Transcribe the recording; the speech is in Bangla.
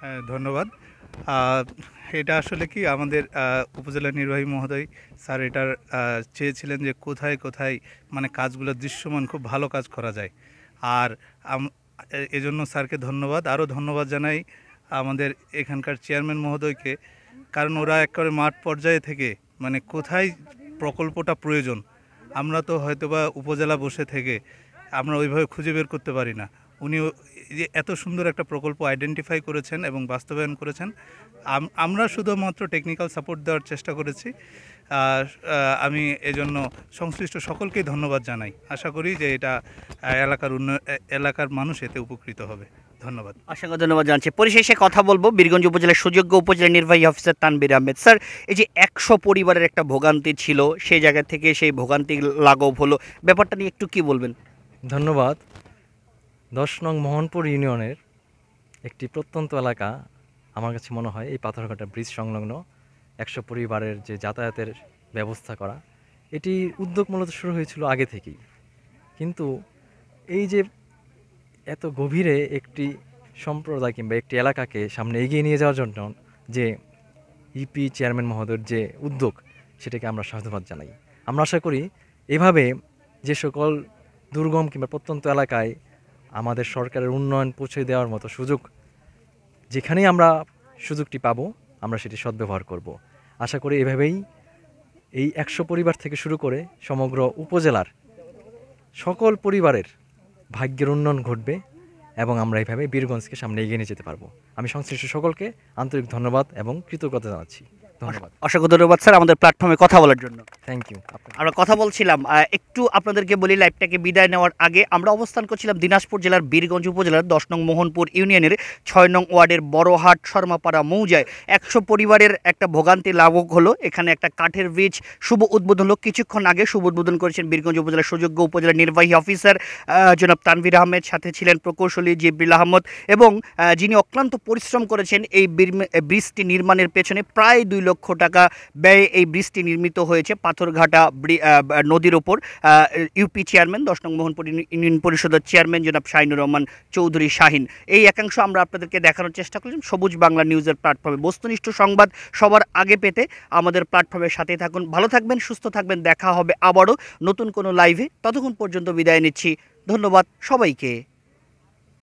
হ্যাঁ, ধন্যবাদ। আ এটা আসলে কি আমাদের উপজেলা নির্বাহী মহোদয় স্যার এটার চেয়েছিলেন যে কোথায়, কোথায় মানে কাজগুলো দৃশ্যমান খুব ভালো কাজ করা যায়। আর আম এজন্য স্যারকে ধন্যবাদ। আরও ধন্যবাদ জানাই আমাদের এখানকার চেয়ারম্যান মহোদয়কে। কারণ ওরা একেবারে মাঠ পর্যায়ে থেকে মানে কোথায় প্রকল্পটা প্রয়োজন, আমরা তো হয়তোবা উপজেলা বসে থেকে আমরা ওইভাবে খুঁজে বের করতে পারি না। উনি এই যে এত সুন্দর একটা প্রকল্প আইডেন্টিফাই করেছেন এবং বাস্তবায়ন করেছেন। আমরা শুধুমাত্র টেকনিক্যাল সাপোর্ট দেওয়ার চেষ্টা করেছি। আর আমি এজন্য সংশ্লিষ্ট সকলকেই ধন্যবাদ জানাই। আশা করি যে এটা এলাকার মানুষ এতে উপকৃত হবে। ধন্যবাদ। অসংখ্য ধন্যবাদ জানাচ্ছি। পরিশেষে কথা বলবো বীরগঞ্জ উপজেলার সুযোগ্য উপজেলা নির্বাহী অফিসার তানভীর আহমেদ স্যার। এই যে ১০০ পরিবারের একটা ভোগান্তি ছিল, সেই জায়গা থেকে সেই ভোগান্তি লাঘব হলো, ব্যাপারটা নিয়ে একটু কি বলবেন? ধন্যবাদ। ১০ নং মোহনপুর ইউনিয়নের একটি প্রত্যন্ত এলাকা, আমার কাছে মনে হয় এই পাথরঘাটা ব্রিজ সংলগ্ন ১০০ পরিবারের যে যাতায়াতের ব্যবস্থা করা, এটি উদ্যোগ মূলত শুরু হয়েছিল আগে থেকেই। কিন্তু এই যে এত গভীরে একটি সম্প্রদায় কিংবা একটি এলাকাকে সামনে এগিয়ে নিয়ে যাওয়ার জন্য যে ইপি চেয়ারম্যান মহোদয়ের যে উদ্যোগ, সেটাকে আমরা সাধুবাদ জানাই। আমরা আশা করি এভাবে যে সকল দুর্গম কিংবা প্রত্যন্ত এলাকায় আমাদের সরকারের উন্নয়ন পৌঁছে দেওয়ার মতো সুযোগ, যেখানেই আমরা সুযোগটি পাবো আমরা সেটি সদ্ব্যবহার করব। আশা করি এভাবেই এই ১০০ পরিবার থেকে শুরু করে সমগ্র উপজেলার সকল পরিবারের ভাগ্যের উন্নয়ন ঘটবে এবং আমরা এইভাবে বীরগঞ্জকে সামনে এগিয়ে নিয়ে যেতে পারবো। আমি সংশ্লিষ্ট সকলকে আন্তরিক ধন্যবাদ এবং কৃতজ্ঞতা জানাচ্ছি। ধন্যবাদ। অসংখ্য ধন্যবাদ স্যার আমাদের প্ল্যাটফর্মে কথা বলার জন্য। Thank you. আমরা কথা বলছিলাম, একটু আপনাদেরকে বলি লাইভটাকে বিদায় নেওয়ার আগে আমরা অবস্থান করছিলাম দিনাজপুর জেলার বীরগঞ্জ উপজেলার ১০ নং মোহনপুর ইউনিয়নের ৬ নং ওয়ার্ডের বড়হাট শর্মাপাড়া মৌজায় ১০০ পরিবারের একটা ভোগান্তি লাঘব হলো। এখানে একটা কাঠের ব্রিজ শুভ উদ্বোধন হলো। কিছুক্ষণ আগে শুভ উদ্বোধন করেছেন বীরগঞ্জ উপজেলার সুযোগ্য উপজেলা নির্বাহী অফিসার জনাব তানভীর আহমেদ, সাথে ছিলেন প্রকৌশলী জিবরিল আহমদ এবং যিনি অক্লান্ত পরিশ্রম করেছেন এই ব্রিজটি নির্মাণের পেছনে। প্রায় ২ লক্ষ টাকা ব্যয়ে এই ব্রিজটি নির্মিত হয়েছে পাথরঘাটা নদীর ওপর। ইউপি চেয়ারম্যান ১০ নং মোহনপুর ইউনিয়ন পরিষদের চেয়ারম্যান জনাব শাহিনুর রহমান চৌধুরী শাহিন। এই একাংশ আমরা আপনাদেরকে দেখানোর চেষ্টা করলাম সবুজ বাংলা নিউজের প্ল্যাটফর্মে। বস্তুনিষ্ঠ সংবাদ সবার আগে পেতে আমাদের প্ল্যাটফর্মের সাথে থাকুন। ভালো থাকবেন, সুস্থ থাকবেন। দেখা হবে আবারও নতুন কোনো লাইভে। ততক্ষণ পর্যন্ত বিদায় নিচ্ছি। ধন্যবাদ সবাইকে।